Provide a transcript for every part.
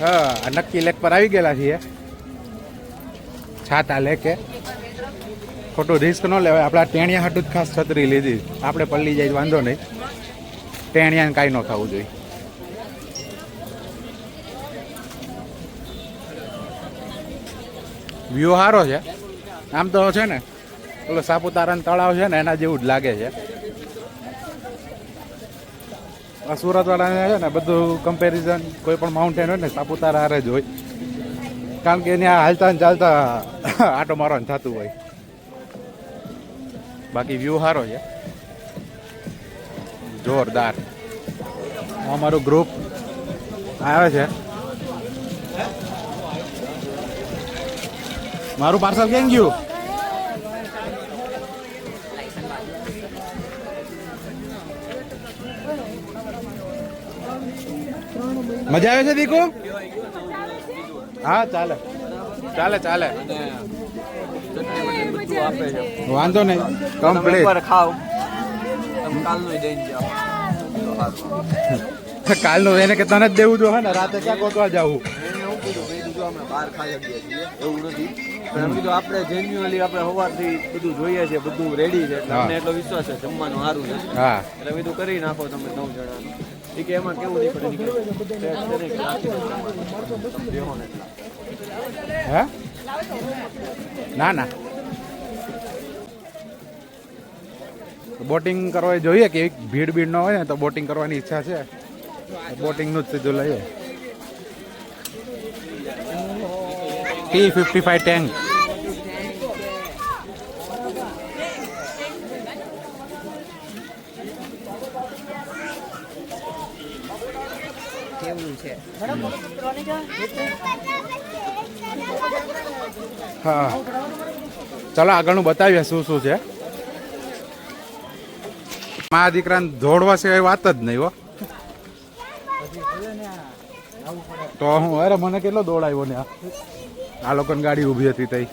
હા નક્કી લેક પર આવી ગયેલા છીએ. છાતા લેકે ખોટું રિસ્ક ન લેવાય. આપણા ટેણિયા હાટું જ ખાસ છત્રી લીધી. આપણે પલ્લી જાય વાંધો નહીં, ટેણિયાને કાંઈ ન થવું જોઈએ. વ્યૂ સારો છે આમ તો છે ને. ઓલો સાપુતારાનું તળાવ છે ને એના જેવું જ લાગે છે. સુરતવાળાને છે ને બધું કમ્પેરિઝન કોઈ પણ માઉન્ટેન હોય ને સાપુતારા હારે જ હોય, કારણ કે ત્યાં હાલતા ને ચાલતા આટો મારવાનું થતું હોય. બાકી વ્યૂ સારો છે જોરદાર. અમારું ગ્રુપ આવે છે. મારું પાર્સલ કેમ ગયું? મજા આવે છે દીકુ? હા ચાલે ચાલે ચાલે, વાંધો નહીં. કમ્પ્લીટ કાલનું એને કે તને જ દેવું જો હે ને, રાતે ક્યાં ગોતવા જવું? આપણે જેન્યુઅલી આપણે સવારથી બધું જોઈએ છે, બધું રેડી છે, તમને એટલો વિશ્વાસ છે જમવાનું સારું છે. હા એટલે બધું કરી નાખો તમે 9 જણાનું. એ કે એમાં કેવું નહીં પડે હે? ના ના, બોટિંગ કરવા જોઈએ કે ભીડ ભીડ ન હોય ને તો બોટિંગ કરવાની ઈચ્છા છે. બોટિંગનું જ સીધું લઈએ. T55 tank. કેવું છે? હા ચાલો આગળનું બતાવીએ શું શું છે. મારા દીકરાને દોડવા સિવાય વાત જ નહીં હો. તો હું અરે મને કેટલો દોડાવ્યો ને આ લોકોની ગાડી ઊભી હતી તઈ.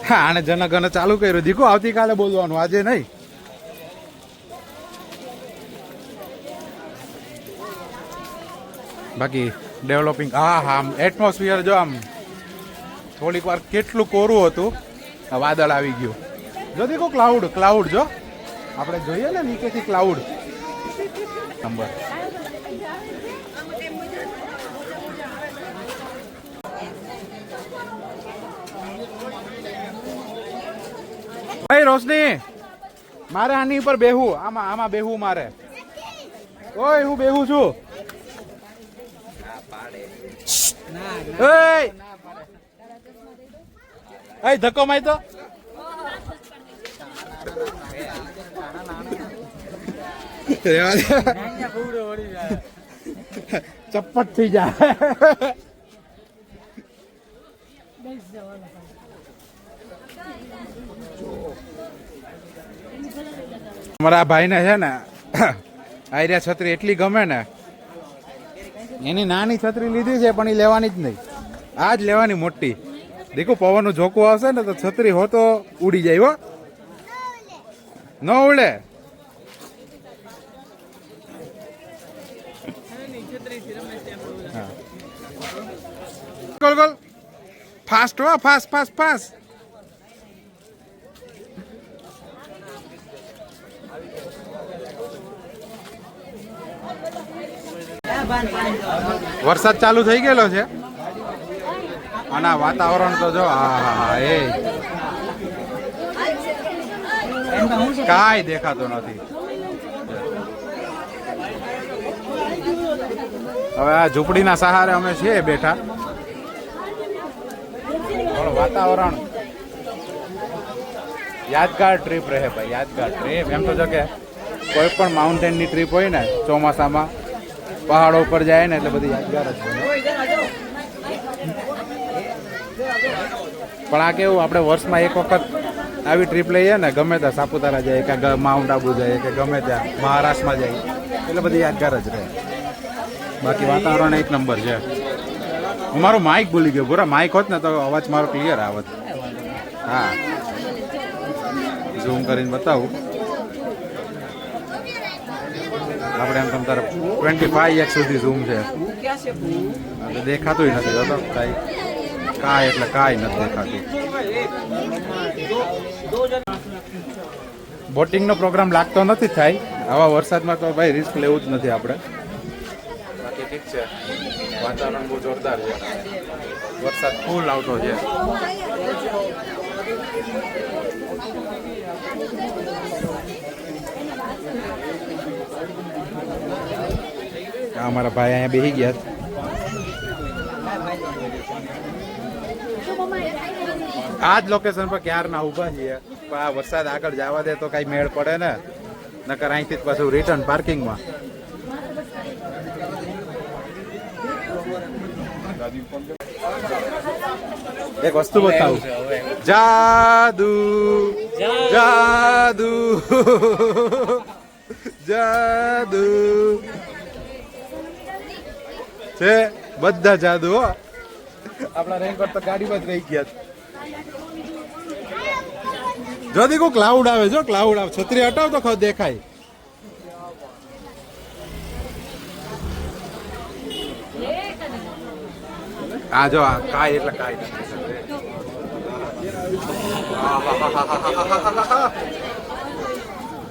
હા આને જનગણ ચાલુ કર્યું. દીકુ આવતીકાલે બોલવાનું, આજે નહીં. બાકી ડેવલપિંગ. હા હા એટમોસ્ફિયર જો આમ થોડીક વાર કેટલું કોરું હતું, વાદળ આવી ગયું. જો દેખો ક્લાઉડ ક્લાઉડ જો આપણે જોઈએ ને નીચેથી ક્લાઉડ નંબર. ભાઈ રોશની મારે આની ઉપર બેહું, આમાં આમાં બેહું મારે. ઓય હું બેહું છું. એ ધક્કો માય તો ચપ્પટ થઈ જાય. અમારા ભાઈ ને છે ને આર્યા છત્રી એટલી ગમે ને, એની નાની છત્રી લીધી છે પણ એ લેવાની જ નહીં. આ જ લેવાની મોટી. દેખો પવનનું ઝોકું આવશે ને તો છત્રી હો તો ઉડી જાય હો, ન ઉડે. ગોલ ગોલ ફાસ્ટ હો, ફાસ્ટ ફાસ્ટ ફાસ્ટ. વરસાદ ચાલુ થઈ ગયેલો છે અને વાતાવરણ તો જો હા એ કાંઈ દેખાતું નથી. હવે આ ઝૂંપડીના સહારે અમે છીએ બેઠા. વાતાવરણ યાદગાર ટ્રીપ રહે ભાઈ, યાદગાર ટ્રીપ. એમ તો જો કે કોઈ પણ માઉન્ટેનની ટ્રીપ હોય ને ચોમાસામાં પહાડો ઉપર જાય ને એટલે બધી યાદગાર જ બને. પણ આ કેવું આપણે વર્ષમાં એક વખત આવી ટ્રીપ લઈએ ને, ગમે ત્યાં સાપુતારા જાય કે માઉન્ટ આબુ જાય કે ગમે ત્યાં મહારાષ્ટ્રમાં જાય એટલે બધી યાદગાર જ રહે. બાકી વાતાવરણ એક નંબર છે. હું મારું માઇક ભૂલી ગયો. પૂરા માઇક હોત ને તો અવાજ મારો ક્લિયર આવત. હા ઝૂમ કરીને બતાવું. આપણે એમ તમ તારે 25x સુધી ઝૂમ છે એટલે દેખાતું નથી તો કાંઈ એટલે કાંઈ નથી દેખાતું. બોટિંગનો પ્રોગ્રામ લાગતો નથી થાય આવા વરસાદમાં તો ભાઈ રિસ્ક લેવું જ નથી આપણે. બાકી ઠીક છે, વાતાવરણ બહુ જોરદાર છે, વરસાદ ફૂલ આવતો છે. અમારા ભાઈ અહીંયા બેસી ગયા. આ જ લોકેશન પર ક્યારના ઊભા છીએ, પણ આ વરસાદ આગળ જવા દે તો કઈ મેળ પડે ને, નકર અહીંથી જ પાછું રિટર્ન પાર્કિંગમાં. એક વસ્તુ બતાવું, જાદુ જાદુ જાદુ છે, બધા જાદુ હો. આપણા રેનકોટ તો ગાડીમાં જ રહી ગયા. જો દીકુ ક્લાઉડ આવે, જો ક્લાઉડ આવે, છત્રી હટાવ તો ખબર દેખાય. આ જો આ કાય એટલે કાય નથી.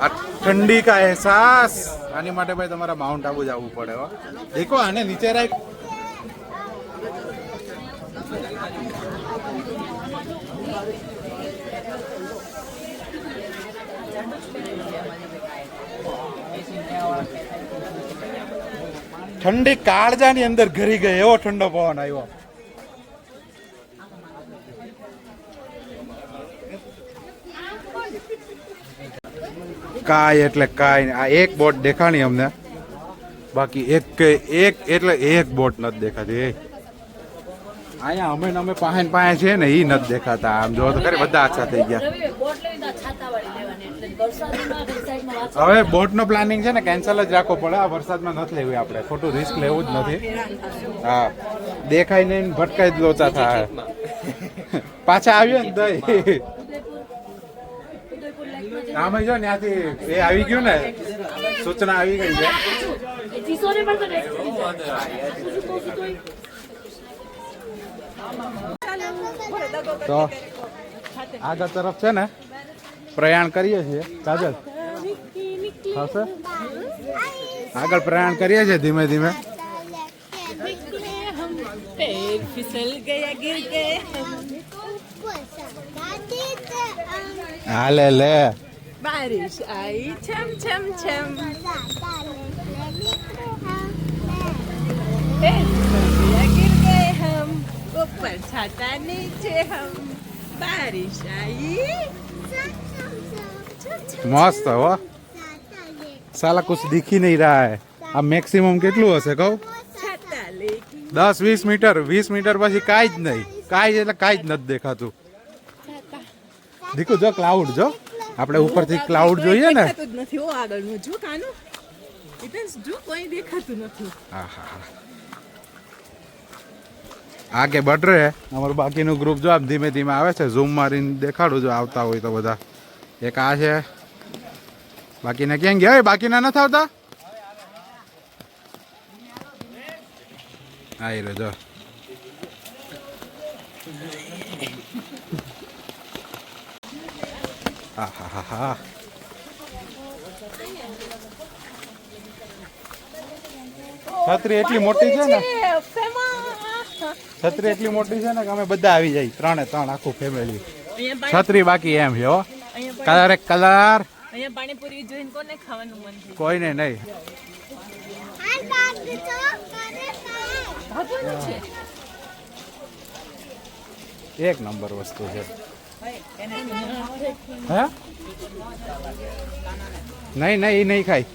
આ ઠંડી કા અહેસાસ, આની માટે ભાઈ તમારે માઉન્ટ આબુ જવું પડે હો. દેખો આને નીચે રાખ. ઠંડી કાળજાની અંદર ઘરી ગઈ એવો ઠંડો પવન આવ્યો. કાય એટલે કાય. આ એક બોટ દેખાણી અમને, બાકી એક એટલે એક બોટ નથી દેખાતી. અહીંયા અમે પાસે છે ને ઈ નથી દેખાતા. આમ જો તો ખરી બધા આછા થઈ ગયા. હવે બોટ નો પ્લાનિંગ છે ને કેન્સલ જ રાખવો પડે. આ વરસાદમાં નથી લેવી આપણે, ખોટું રિસ્ક લેવું જ નથી. હા, દેખાય નહીં ભટકાઈ જ લોચા થાય. પાછા આવ્યો ને દઈ આમાં જો ત્યાંથી એ આવી ગયું ને, સૂચના આવી ગઈ છે. તો આગળ તરફ છે ને પ્રયાણ કરીએ છીએ. કાજલ હશે આગળ પ્રયાણ કરીએ છીએ ધીમે ધીમે. હાલે લે બારિશ આઈ છમ છમ છમ गिर गए हम ऊपर छाता नीचे हम बारिश आई મસ્ત હો. સાલા કુછ દિખી નહીં રહા હે. આ મેક્સિમમ કેટલું હશે કહું? छाता लेके 10-20 મીટર. 20 મીટર પછી કાંઈ જ નહીં. કાંઈ એટલે કાંઈ જ નથી દેખાતું. દીકુ જો ક્લાઉડ, જો આપણે ઉપરથી ક્લાઉડ જોઈએ ને. દેખાતું જ નથી. ઓ આગળનું જો કાનું ઇતેન્સ જો કોઈ દેખાતું નથી. આહા, આગે બઢ રહે. અમારું બાકીનું ગ્રુપ જો આમ ધીમે ધીમે આવે છે. ઝૂમ મારીને દેખાડું જો આવતા હોય તો બધા. એક આ છે, બાકીના ક્યાં ગયા? બાકીના નથી આવતા. આવી રહ્યો જો. હા છત્રી એટલી મોટી છે ને, છત્રી એટલી મોટી છે ને કે અમે બધા આવી જાય. 3 આખું ફેમિલી. છત્રી બાકી એમ છે હો. કલર એક કલર. અહીંયા પાણીપુરી જોઈને કોને ખાવાનું મન થાય? કોઈને નહીં. એક નંબર વસ્તુ છે. હે નહીં એ નહીં ખાય.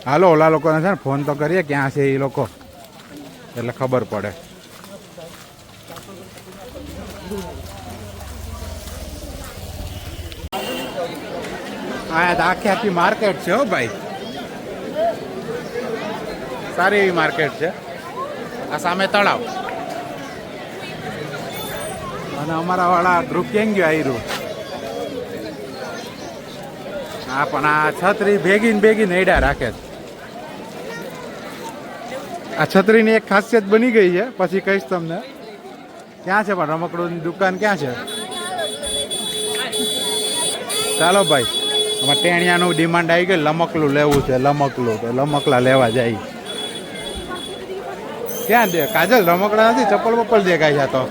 હાલો ઓલા લોકોને છે ને ફોન તો કરીએ ક્યાં છે એ લોકો, એટલે ખબર પડે. હા, આખી માર્કેટ છે હો ભાઈ. સારી એવી માર્કેટ છે. આ સામે તળાવ. અને અમારા વાળા ગ્રુપ કેમ ગયો આયરું? હા પણ આ છત્રી ભેગી નેડા રાખે છે. આ છત્રીની એક ખાસિયત બની ગઈ છે, પછી કહીશ તમને. ક્યાં છે પણ રમકડુંની દુકાન ક્યાં છે? ચાલો ભાઈ, આમાં ટેણિયાનું ડિમાન્ડ આવી ગયું. લમકલું લેવું છે, લમકલું. તો લમકલા લેવા જાય. ક્યાં દે કાજલ? રમકડા નથી, ચપ્પલ બપ્પલ દેખાય છે. તો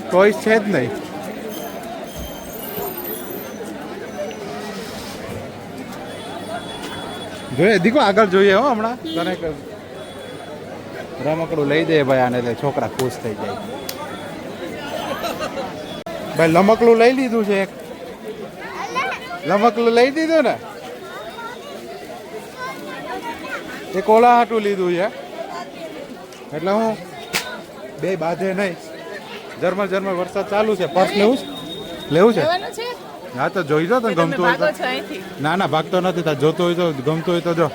ટોયસ છે જ નહીં. જોઈએ દીકો, આગળ જોઈએ હો. હમણાં તને રમકડું લઈ દે ભાઈ આને, એટલે છોકરા ખુશ થઈ જાય. ભાઈ લમકલું લઈ લીધું છે એક. લમકલું લઈ દીધું ને, એ કોલા હાટું લીધું છે. એટલે હું બે બાંધે નહીં. ઝરમર વરસાદ ચાલુ છે. પર્સ લેવું છે. હા તો જોઈ જો તને ગમતું હોય તો. ના ભાગતો નથી. તાર જોતો હોય તો, ગમતું હોય તો જો.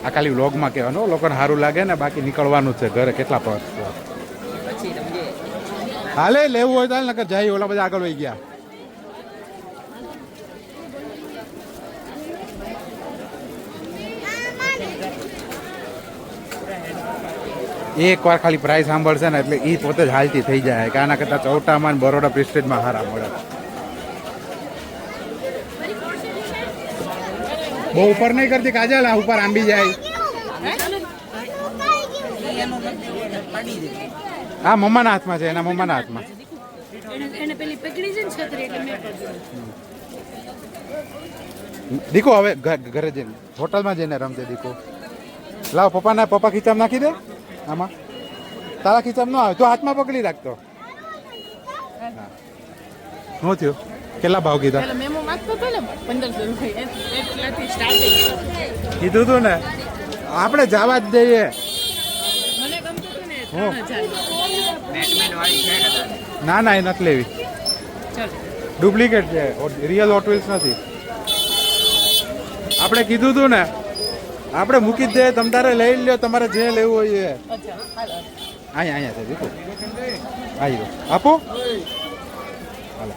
આ ખાલી વ્લોગમાં કહેવાનું, લોકોને સારું લાગે ને. બાકી નીકળવાનું છે ઘરે. કેટલા પર્સ હાલે લેવું હોય તો હાલ, નકર જાય. ઓલા બધા આગળ વહી ગયા. એક વાર ખાલી પ્રાઇસ સાંભળશે ને એટલે એ પોતે જ હાલતી થઈ જાય કે આના કરતાં ચૌટામાં બરોડા પ્રેસ્ટેજમાં હારા મળે. બહુ ઉપર નહીં કરતી કાજલ, આ ઉપર આંબી જાય. હા મમ્માના હાથમાં છે, એના મમ્માના હાથમાં. દીકો હવે ઘરે જઈને હોટલમાં જઈને રમજે દીકો. લાવ પપ્પા ખીચામાં નાખી દે. આમાં તારા ખીચામાં ન આવે તો હાથમાં પકડી રાખતો. શું થયું? કેટલા ભાવ કીધા? કીધું તું ને આપણે જવા જ દઈએ. ના એ નથી લેવી. ડુપ્લિકેટ છે, રિયલ હોટ વ્હીલ્સ નથી. આપણે કીધું તું ને, આપણે મૂકી જ દે. તમ તારે લઈ લ્યો, તમારે જે લેવું હોય એ. અહીંયા છે દીકુ. આવી આપો. હાલો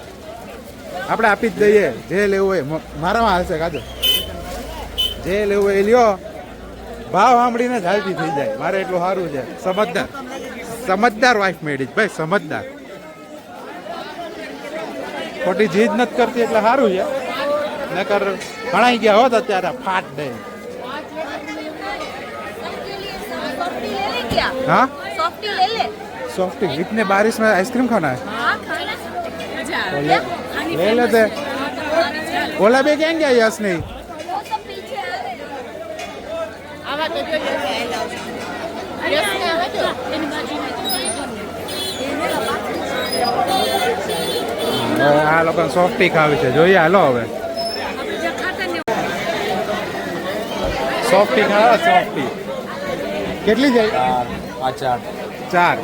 આપણે આપી જ દઈએ. જે લેવું હોય મારામાં હાલશે કાજો. જે લેવું હોય એ લ્યો. ભાવ સાંભળીને જ હાલતી થઈ જાય. મારે એટલું સારું છે. સમજદાર વાઈફ મેળવી ભાઈ, સમજદાર. ખોટી જીદ નથી કરતી એટલે સારું છે. નકર ભણાઈ ગયા હોત અત્યારે ફાટ દે. हाँ सॉफ्टी ले ले। सॉफ्टी इतने बारिश में आइसक्रीम खाना है? हाँ खाना। तो ले लेते. ओला भी क्या क्या यस नहीं. वो सब पीछे आ रहे हैं। आवा तो जो यस आएगा। यस में आवा तो इन बाजू में तो આ લોકોને સોફ્ટી ખાવી છે. જોઈએ હાલો હવે સોફ્ટી ખાવા. સોફ્ટી કેટલી જાય? 4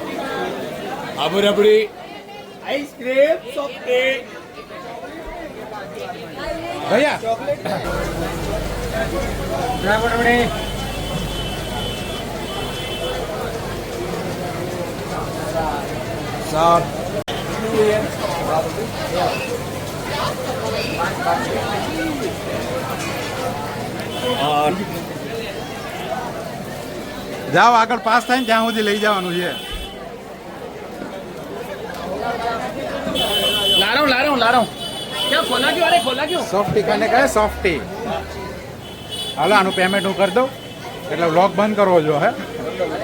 આબુ રબડી આઈસ્ક્રીમ સોફ્ટી ભૈયા સાત જાઓ આગળ પાસ થાય ને ત્યાં સુધી લઈ જવાનું છે. ला रहा हूँ क्या खोला क्यों સોફ્ટી ખાને કહે સોફ્ટી. હાલો આનું પેમેન્ટ હું કરી દઉં એટલે વ્લોગ બંધ કરવો જો હે,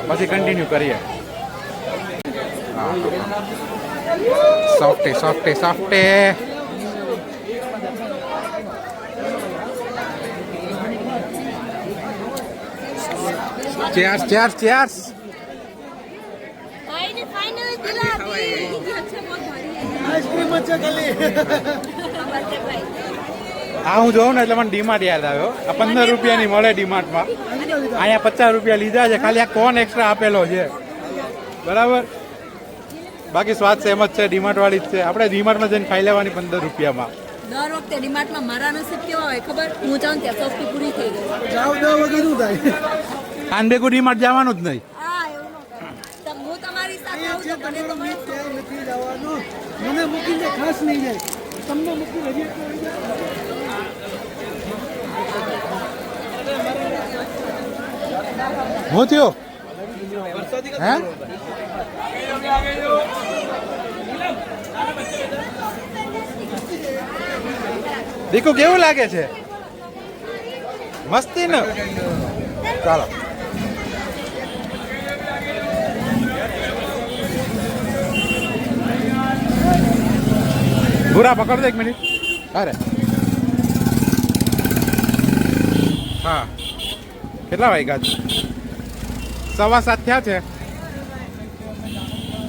પછી કન્ટિન્યુ કરીએ. Softy softy softy. Chairs chairs chairs. Final दिला दी। अच्छा बहुत भारी है। आइसक्रीम अच्छा खाली આ હું જોઉં ને એટલે મને ડીમાર્ટ યાદ આવ્યો. આ 15 રૂપિયાની મળે ડીમાર્ટમાં. અહીંયા 50 રૂપિયા લીધા છે. ખાલી આ કોન એક્સ્ટ્રા આપેલો છે, બરાબર. બાકી સ્વાદ સેમ જ છે, ડીમાર્ટ વાળી જ છે. આપણે ડીમાર્ટમાં જઈને ખાઈ લેવાની 15 રૂપિયામાં. દર વખતે ડીમાર્ટમાં મારા નસીબ કેવા હોય ખબર? હું જાઉં ત્યાં સસ્તી પૂરી થઈ ગઈ. જાવ દો વગર શું થાય? આન ભેગું ડીમાર્ટ જવાનું જ નહીં. હા એવું ન કરાય. હું તમારી સાથે આવું તો મને તો મળે. ક્યાંય નથી જવાનું. મને મૂકીને ખાસ નહીં જાય. તમને મૂકી હજી હું થયો હે દીકુ કેવું લાગે છે? મસ્તી ને. ચાલો ભૂરા પકડ દે 1 મિનિટ. અરે હા કેટલા વાગ્યા છે? 7:15 થયા છે.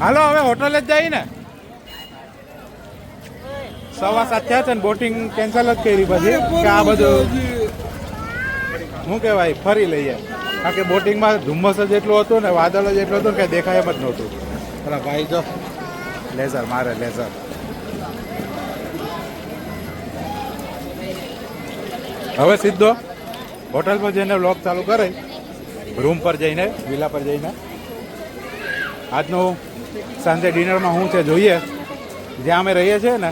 હાલો હવે હોટલે જ જઈએ ને. 7:15 થયા છે ને બોટિંગ કેન્સલ જ કરી પછી કે આ બધું શું કહેવાય ફરી લઈએ. કારણ કે બોટિંગમાં ધુમ્મસ જ એટલું હતું ને વાદળ જ એટલું હતું ને કંઈ દેખાય એમ જ નહોતું. પેલા ભાઈ જો લેઝર મારે લેઝર. હવે સીધો હોટલમાં જઈને વ્લોગ ચાલુ કરે રૂમ પર જઈને વિલા પર જઈને. આજનું સાંજે ડિનરમાં શું છે જોઈએ. જ્યાં અમે રહીએ છીએ ને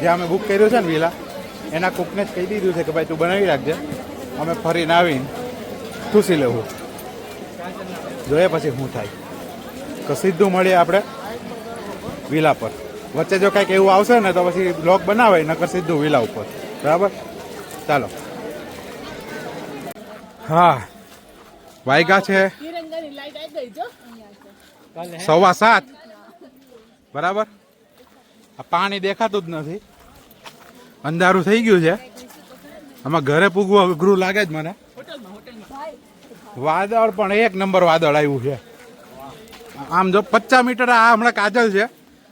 જ્યાં અમે બુક કર્યું છે ને વિલા એના કુકને જ કહી દીધું છે કે ભાઈ તું બનાવી રાખજે, અમે ફરીને આવીને ખુશી લેવું. જોઈએ પછી શું થાય. તો સીધું મળીએ આપણે વિલા પર. વચ્ચે જો કાંઈક એવું આવશે ને તો પછી બ્લોગ બનાવાય, નકર સીધું વિલા ઉપર. બરાબર ચાલો. હા વાયગા છે 7:15 બરાબર. આ પાણી દેખાતું જ નથી, અંધારું થઈ ગયું છે. આમાં ઘરે પૂગવું અઘરું લાગે જ મને. વાદળ પણ 1 નંબર વાદળ આવ્યું છે. આમ જો 50 મીટર આ હમણાં કાજલ છે,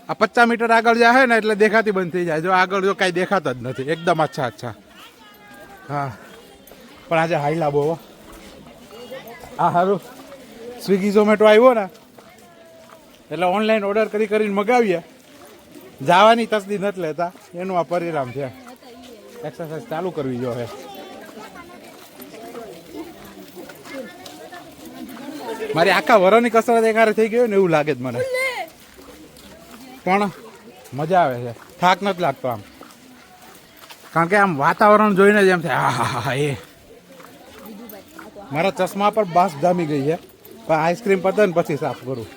આ 50 મીટર આગળ જાય ને એટલે દેખાતી બંધ થઈ જાય. જો આગળ જો કાંઈ દેખાતા જ નથી, એકદમ અચ્છા અચ્છા. હા પણ આજે હાઈલા બહુ. આ સારું સ્વિગી ઝોમેટો આવ્યો ને એટલે ઓનલાઈન ઓર્ડર કરીને મગાવીએ. જવાની તસદી નથી લેતા, એનું આ પરિણામ છે. એક્સરસાઇઝ ચાલુ કરવી જોઈએ. મારી આખા વરોની કસરત એકારે થઈ ગઈ ને એવું લાગે જ મને. પણ મજા આવે છે, થાક નથી લાગતો આમ. કારણ કે આમ વાતાવરણ જોઈને જ એમ થાય હા એ. મારા ચશ્મા પર બાસ જામી ગઈ છે, પણ આઈસ્ક્રીમ પતે ને પછી સાફ કરું.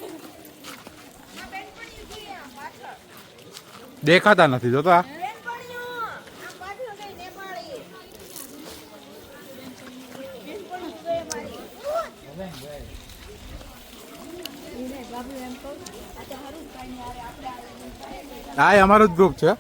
દેખાતા નથી જોતો. આ આ અમારું જ ગ્રુપ છે.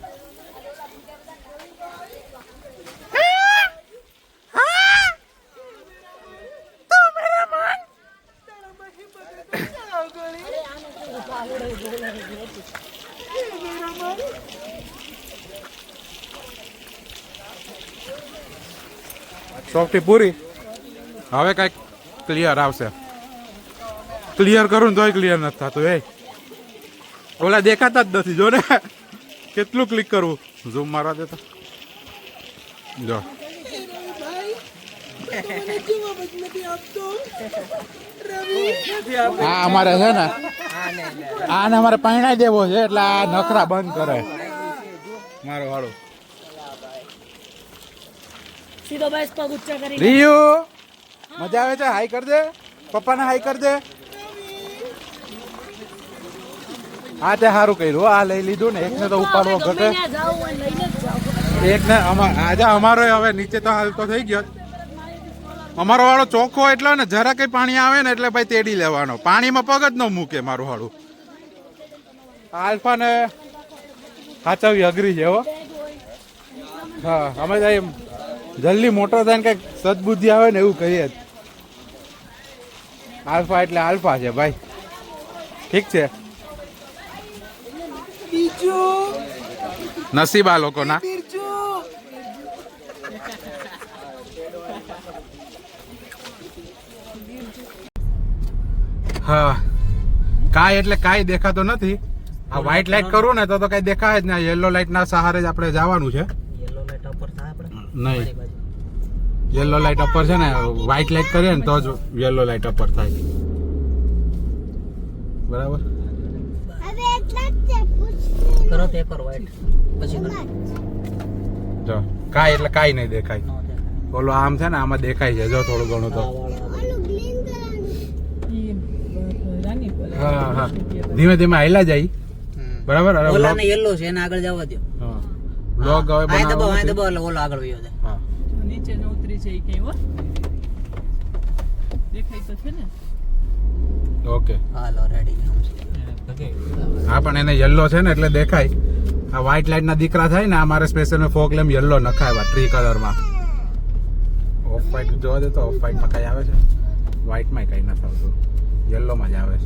સોફ્ટી પૂરી. હવે કઈક ક્લિયર આવશે. ક્લિયર કરું ને તોય ક્લિયર નથી થતું. એ ઓલા દેખાતા જ નથી. જો ને કેટલું ક્લિક કરવું. ઝૂમ મારવા દેતો જો. હા અમારે છે ને આને અમારે પહેણાઈ દેવો છે એટલે આ નખરા બંધ કરે મારો વાળો. સીધો બસ પગ ઊંચા કરી. રીયુ મજા આવે છે? હાઈ કર દે પપ્પાને, હાઈ કર દે. હા તે સારું કર્યું. આ લઈ લીધું ને. એકને તો ઉપાડવો ઘટે. એકને આજે અમારો હવે નીચે તો હાલ તો થઈ ગયો. અમારો વાળો ચોખ્ખો એટલો ને જરા કઈ પાણી આવે ને એટલે ભાઈ તેડી લેવાનો. પાણીમાં પગ જ ન મૂકે મારું વાળું. આલ્ફા ને સાચવી અઘરી છે હો. હા અમે તો જલ્દી મોટો થાય ને કઈક સદબુદ્ધિ આવે ને એવું કહીએ જ. આલ્ફા એટલે આલ્ફા છે ભાઈ. ઠીક છે, નસીબ આ લોકોના. હા કાંઈ એટલે કાંઈ દેખાતો નથી. આ વ્હાઈટ લાઈટ કરું ને તો કઈ દેખાય જ ના. યલો લાઈટ ના સહારે જ આપણે જવાનું છે. નહીં યલો લાઇટ અપર છે ને વ્હાઇટ લાઇટ કરીએ ને તો જ યલો લાઇટ અપર થાય બરાબર કરો તે કરો વાઈટ પછી કરો જો કાંઈ એટલે કાંઈ નહીં દેખાય નો દેખાય. ઓલો આમ છે ને આમાં દેખાય છે જો થોડું ઘણું તો આ વાળા રાની પર હા હા ધીમે ધીમે હાલ્યા જાય બરાબર અરે ઓલા vlog- ને યલો છે એને આગળ જવા દો હા vlog હવે આ દબાવો બનાવવાનો આ નથી. દબાવો એટલે ઓલો આગળ વયો જાય હા નીચે ન ઉતરી જાય કઈ હો દેખાય તો છે ને ઓકે હાલો રેડી હા પણ એને યલો છે ને એટલે દેખાય આ વ્હાઇટ લાઇટ ના દીકરા થાય ને આ મારે સ્પેશિયલ મેં ફોક લેમ્પ યલો નખાવ્યા ટ્રી કલરમાં ઓફ વ્હાઇટ જોવા દે તો ઓફ વ્હાઇટ માં કઈ આવે છે વ્હાઇટ માં કઈ નથી આવતું યલો માં જ આવે છે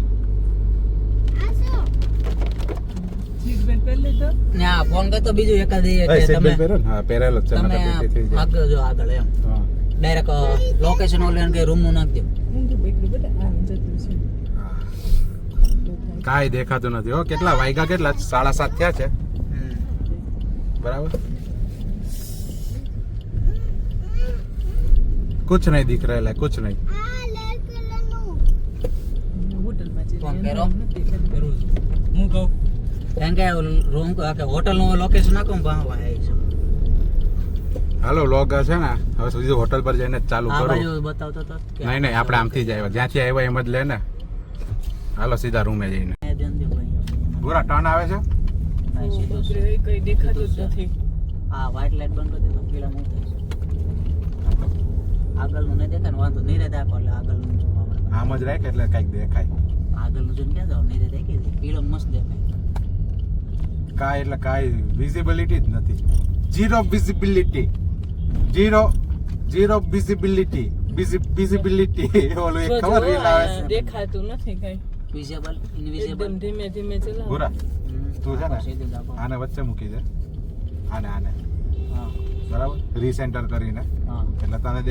સીટ બેલ્ટ પહેરી લીધો ને આ ફોન કરતો બીજું એકાદ એ કે seat તમે belt પહેર્યો ને? હા પહેરેલો જ છે તમે નકર પીટી થઈ જાય. આગળ જો આગળ એમ હા. ડાયરેક્ટ લોકેશન ઓલે કે રૂમ નું નાખ દો ઊંધું બેકરું બેટા આમ જતું છે હા. કાંઈ દેખાતું નથી હો કેટલા વાગ્યા કેટલા 7:30 થયા છે બરાબર कुछ नहीं दिख रहा है कुछ नहीं હોટલમાં છે ફોન કર્યો નથી હું કહું કારણ કે રૂમ કે હોટલ નું લોકેશન નાખો ને ભાવ આવી છે હાલો વ્લોગ છે ને હવે સુધી હોટલ પર જઈને જ ચાલુ આ કરું બાજુ બતાવતો તો કે નહીં નહીં આપણે આમથી જ આવ્યા જ્યાંથી આવ્યા એમ જ લે ને હાલો સીધા રૂમે જઈને આ ધ્યાન દો ભાઈ પૂરા ટર્ન આવે છે આ સીધું છે. બપોરે કઈ દેખાતું જ નથી આ વ્હાઈટ લાઈટ બંધ કરી દે તો પેલા મૂવ થાય છે આગળનું નહીં દેખાય ને વાંધો નહીં રહેતા એટલે આગળનું જોવા મળે આમ જ રાખ એટલે કઈક દેખાય આગળનું જોઈને ક્યાં જાવ નહીં રહેતા કે પીળો મસ્ત દેખાય કાંઈ એટલે કાંઈ વિઝિબિલિટી જ નથી ઝીરો વિઝિબિલિટી ઝીરો વિઝિબિલિટી ઓલું એક ખબર રીલ આવે છે દેખાતું નથી કઈ વિઝિબલ ઇનવિઝિબલ એકદમ ધીમે ધીમે ચલાવો પૂરા તું છે ને સીધું રાખો આને વચ્ચે મૂકી દે આને હા બરાબર રીસેન્ટર કરીને હા એટલે તને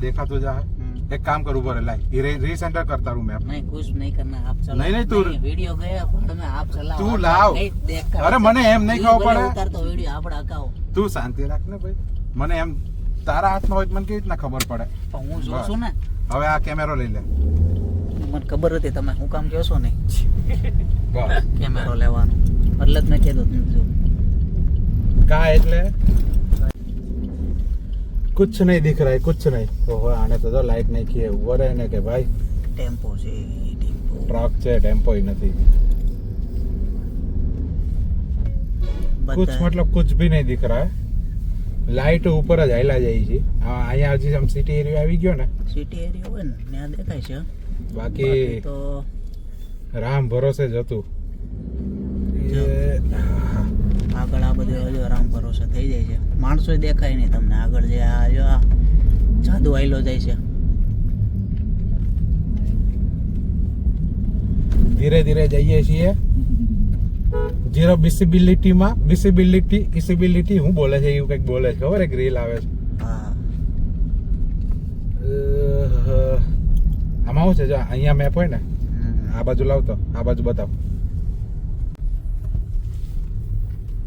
દેખાતું જાય એક કામ કરું પડે લાઈ રીસેન્ટર કરતા રૂમ મેપ नहीं कुछ नहीं करना आप चलाओ नहीं, तू- वीडियो गया भाड़ में आप चलाओ તું आप લાવ नहीं देख અરે મને એમ નહીં ખબર પડે उतारतो वीडियो આપણે અકાવો તું શાંતિ રાખ ને ભાઈ મને એમ તારા હાથમાં હોય તો મને કેવી રીતના ખબર પડે પણ હું જોઉં છું ને હવે આ કેમેરો લઈ લે મને ખબર હતી તમે હું કામ કહો છો નહીં બસ કેમેરો લેવાનો એટલે જ મેં કીધું તમે જો કા એટલે कुछ नहीं दिख रहा है कुछ नहीं ओहो आने तो लाइट नहीं किए उभो रहे ने કે ભાઈ ટેમ્પો છે ટેમ્પો ટ્રક છે ટેમ્પો નથી कुछ मतलब कुछ भी नहीं दिख रहा है लाइट ऊपर જ હાલ્યા જાય છે અહીંયા હજી આમ સિટી એરિયા આવી ગયો ને સિટી એરિયા હોય ને ત્યાં દેખાય છે બાકી તો રામ ભરોસે જ હતું આગળ આ બધું હજુ આરામ ભરોસે થઈ જાય છે માણસો દેખાય નહીં તમને આગળ જે આ જો આ જાદુ આયલો જાય છે ધીરે ધીરે જઈએ છીએ ઝીરો વિઝિબિલિટી હું બોલે છે એવું કંઈક બોલે છે ખબર એક રીલ આવે છે હા આમાં શું છે જો અહીંયા મેપ હોય ને આ બાજુ લાવતો આ બાજુ બતાવ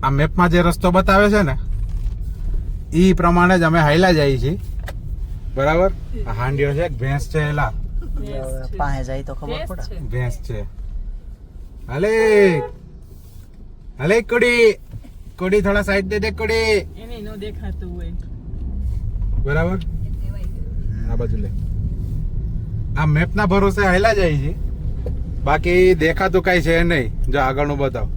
આ મેપમાં જે રસ્તો બતાવે છે ને ઈ પ્રમાણે જ અમે હાલ્યા જઈએ છીએ બરાબર આ હાંડિયો છે ભેંસ છે એલા પાસે જાય તો ખબર Yes પડે છે. ભેંસ છે હલે હલે કુડી થોડા સાઈડ દે દે કુડી એને ન દેખાતું હોય બરાબર આ બાજુ લે આ મેપ ના ભરોસે હાલ્યા જાય છે બાકી દેખાતું કઈ છે નહીં જો આગળનું બતાવ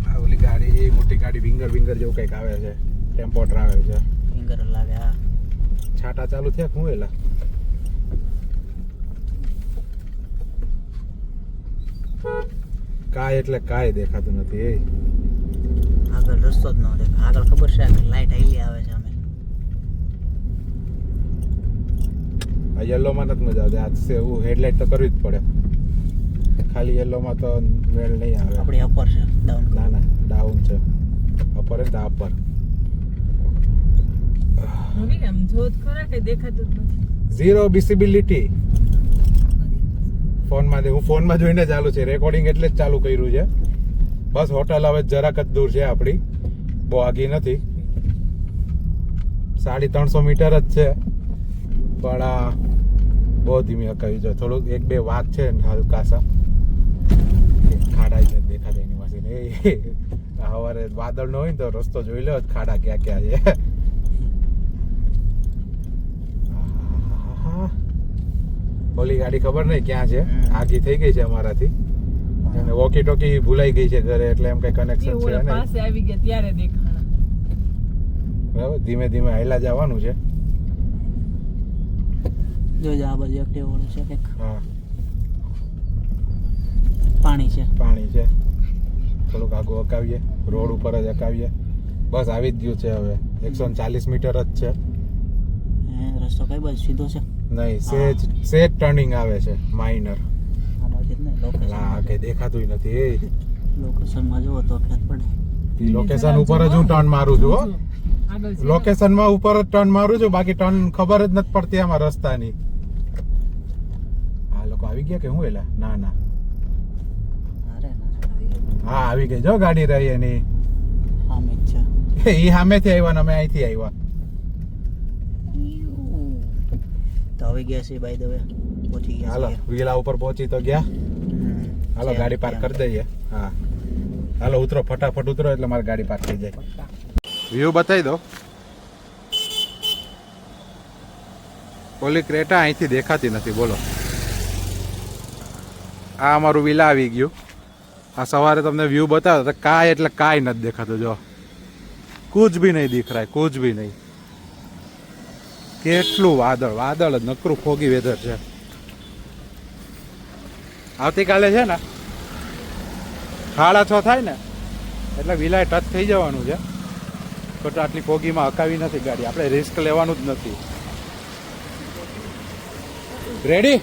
આ ઓલી ગાડી મોટી ગાડી વિંગર જેવું કઈક આવે છે ટેમ્પો ટ્રાવેલ છે ફિંગર લાગે હા છાટા ચાલુ થયા હું એલા કાય એટલે કાય દેખાતું નથી એ આગળ રસ્તો જ ન દેખાય આગળ ખબર છે આગળ લાઈટ આઈલી આવે છે અમે આ યલો માં નથી મજા આવતી આ એવું હેડલાઇટ તો કરવી જ પડે ખાલી યલો માં તો મેળ નહીં આવે આપણી અપર છે ડાઉન ના ના ડાઉન છે અપર ને અપર હવે આમ જોત ખરા કે દેખાતું જ નથી ઝીરો વિઝિબિલિટી ફોનમાં હું ફોનમાં જોઈને ચાલુ છે રેકોર્ડિંગ એટલે જ ચાલુ કર્યું છે બસ હોટલ હવે જરાક જ દૂર છે આપણી બહુ આગી નથી 350 મીટર જ છે પણ આ બહુ ધીમી હકાવી જો થોડુંક 1-2 વાઘ છે ને હલકાસા ખાડા જ નથી દેખાતા એની પાસે સવારે વાદળ નો હોય ને તો રસ્તો જોઈ લો ખાડા ક્યાં ક્યાં છે ઓલી ગાડી ખબર નહીં ક્યાં છે આગી થઈ ગઈ છે અમારાથી અને વોકી ટોકી ભૂલાઈ ગઈ છે ઘરે એટલે એમ કઈ કનેક્શન છે ઓલા નહીં પાસે આવી ગયા ત્યારે દેખાણા. બરાબર ધીમે ધીમે હાલ્યા જવાનું છે જોજો આ બાજુ એક્ટિવા વાળું છે કંઈક હા પાણી છે. પાણી છે થોડુંક આગું હકાવીએ રોડ ઉપર જ હકાવીએ બસ આવી જ ગયું છે હવે 140 મીટર જ છે રસ્તો કઈ બાજુ સીધો છે? નહીં સેજ ટર્નિંગ આવે છે માઇનર આ બાજુ જ નહીં લોકેશન. આ કઈ દેખાતું નથી એ લોકેશનમાં જુઓ તો ખ્યાલ પડે. લોકેશન ઉપર જ હું ટર્ન મારું છું હો. આગળ છે. લોકેશન માં ઉપર જ ટર્ન મારું છું બાકી ટર્ન ખબર જ નથી પડતી આમાં રસ્તાની આ લોકો આવી ગયા કે હું એલા ના ના અરે ના હા આવી ગઈ જો ગાડી રહી એની સામે જ છે. ઈ સામેથી આવ્યા ને અમે અહીંથી આવ્યા તો આવી ગયા છે બાય ધ વે પહોંચી ગયા હાલો છીએ. વિલા ઉપર પહોંચી તો ગયા હાલો ગાડી પાર્ક કરી દઈએ હા હાલો ઉતરો ફટાફટ ઉતરો એટલે મારી ગાડી પાર્ક થઈ જાય વ્યૂ બતાવી દો ઓલી ક્રેટા અહીંથી દેખાતી નથી બોલો આ અમારું વિલા આવી ગયું આ સવારે તમને વ્યૂ બતાવ્યો તો કાંઈ એટલે કાંઈ નથી દેખાતું જો કુછ ભી નહીં દીખ રહા કુછ ભી નહીં કેટલું વાદળ વાદળ જ નકરું ફોગી વેધર છે આવતીકાલે છે ને 6:30 થાય ને એટલે વિલાય ટચ થઈ જવાનું છે તો આટલી ફોગીમાં હકાવી નથી ગાડી આપણે રિસ્ક લેવાનું જ નથી રેડી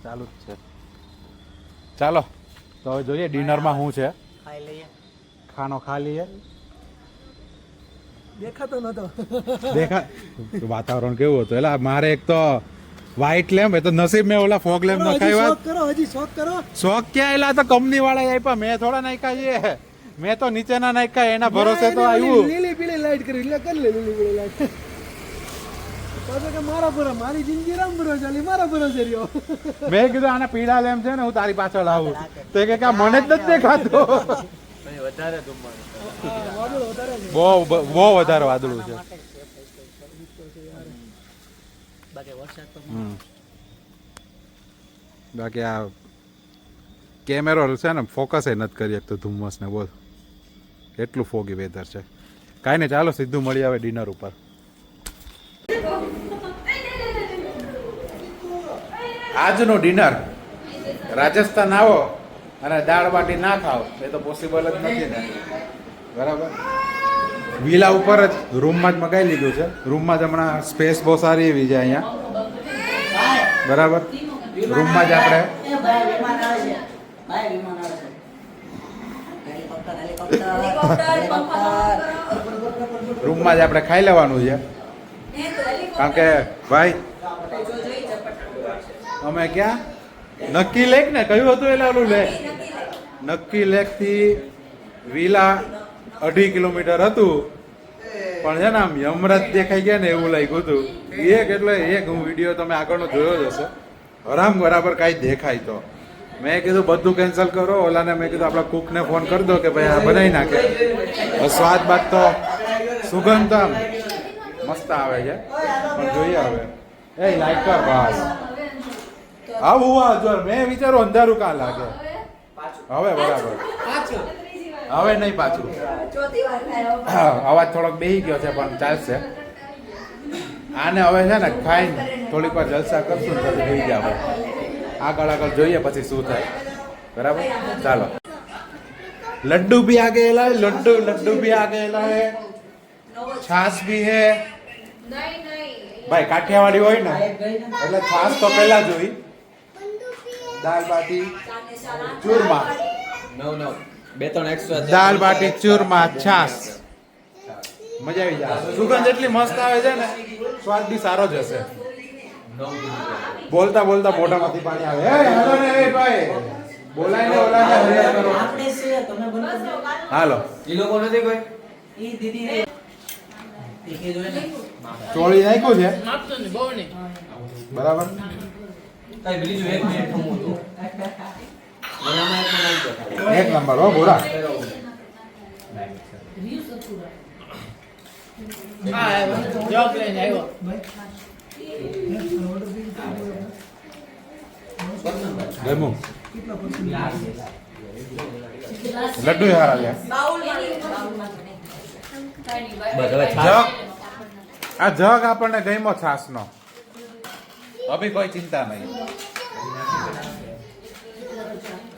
ચાલુ જ છે ચાલો તો હવે જોઈએ ડિનરમાં શું છે ખાઈ લઈએ. ખાનો ખા લઈએ દેખાતો નતો. દેખા વાતાવરણ કેવું હતું એટલે મારે એક તો વ્હાઈટ લેમ્પ એ તો નસીબ મેં ઓલા ફોગ લેમ્પ હજી નખાવ્યા શોખ કરો, હજી શોખ કરો. શોખ ક્યાં એલા તો કંપની વાળા આપ્યા મેં થોડા નાખ્યા છે મેં તો નીચેના નાખ્યા એના ભરોસે તો ના, એને આવ્યું લીલી પીળી લાઈટ કરી એટલે કરી લે લીલી પીળી લાઈટ. પાછો કે મારા ભરો મારી જિંદગી રામ ભરોસે આલી, મારા ભરોસે રહ્યો. મેં કીધું આના પીળા લેમ્પ છે ને હું તારી પાછળ આવું તો એ કે આ મને જ નથી દેખાતો વધારે ધુમ્મસ વાદળ વધારે છે. બહુ વધારે વાદળું છે બાકી વરસાદ તો બાકી આ કેમેરો છે ને ફોકસ એ નથી કરી શકતો ધુમ્મસ ને બોલ એટલું ફોગી વેધર છે કાંઈ નહીં ચાલો સીધું મળી આવે ડિનર ઉપર આજનું ડિનર રાજસ્થાન આવો અને દાળ બાટી ના ખાઓ એ તો પોસિબલ જ નથી ને બરાબર વિલા ઉપર જ રૂમમાં જ મગાવી લીધું છે રૂમમાં જ હમણાં સ્પેસ બહુ સારી એવી છે અહીંયા બરાબર રૂમમાં જ આપણે રૂમમાં જ આપણે ખાઈ લેવાનું છે કારણ કે ભાઈ અમે ક્યાં નક્કી લેક ને કયું હતું એટલે ઓલું લેક નક્કી લેક થી વિલા 2.5 કિલોમીટર હતું પણ છે ને આમ યમરાજ દેખાઈ ગયા ને એવું લાગ્યું હતું એક એટલે એક હું વિડીયો તમે આગળનો જોયો જ હશે હરામ બરાબર કાંઈ દેખાય તો મેં કીધું બધું કેન્સલ કરો ઓલાને મેં કીધું આપણા કુકને ફોન કરી દો કે ભાઈ આ બનાવી નાખે સ્વાદ બાદ તો સુગંધ તો આમ મસ્ત આવે છે પણ જોઈએ હવે એ લાઈક કર બસ આવું આ જો મેં વિચારું અંધારું કાં લાગે હવે બરાબર હવે નહીં પાછું અવાજ થોડોક બેહી ગયો છે પણ ચાલશે આને હવે છે ને ખાઈને થોડીક વાર જલસા કરશું ને પછી જોઈ જાવ આગળ જોઈએ પછી શું થાય બરાબર ચાલો लड्डू भी आ गए लड्डू भी आ गए छाछ भी है भाई काठियावाड़ी હોય ને એટલે છાશ તો પહેલા જોઈ દાલ બાટી ચૂરમા બે ત્રણ એક્સ્ટ્રા દાલ બાટી ચૂરમા છાશ મજા આવી જાય સુગંધ એટલી મસ્ત આવે છે ને સ્વાદ બી સારો જ હશે બોલતા બોલતા મોઢામાંથી પાણી આવે એ હેલો ને એ ભાઈ બોલાઈને ઓલાને હરિયા કરો. આપણે છે તમે બનાવો હાલો ઈ લોકો નથી કોઈ ઈ દીદી તીખી જોઈએ ને ચોળી નાખ્યું છે માપતો ને બહુ નહીં. બરાબર કઈ બીજું 1 મિનિટ થમું તો મનામાં એક નાખી દો. એક નંબર હો બોરા હા આવ્યો જોબ લઈને આવ્યો. ગમુ લડ્ડુ હારા લે જગ આ જગ આપણને ગમ્યો છાસનો અભી કોઈ ચિંતા નહીં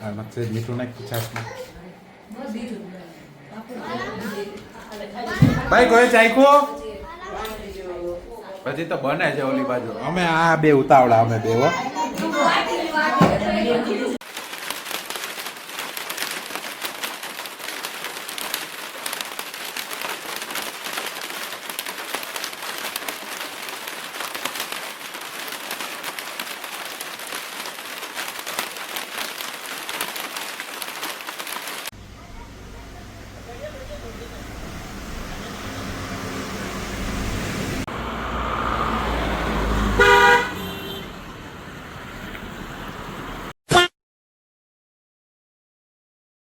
આ મત મીઠું નાખી છાસમાં ભાઈ કોઈ ચાખ્યો પછી તો બને છે ઓલી બાજુ અમે આ બે ઉતાવળા અમે બે હો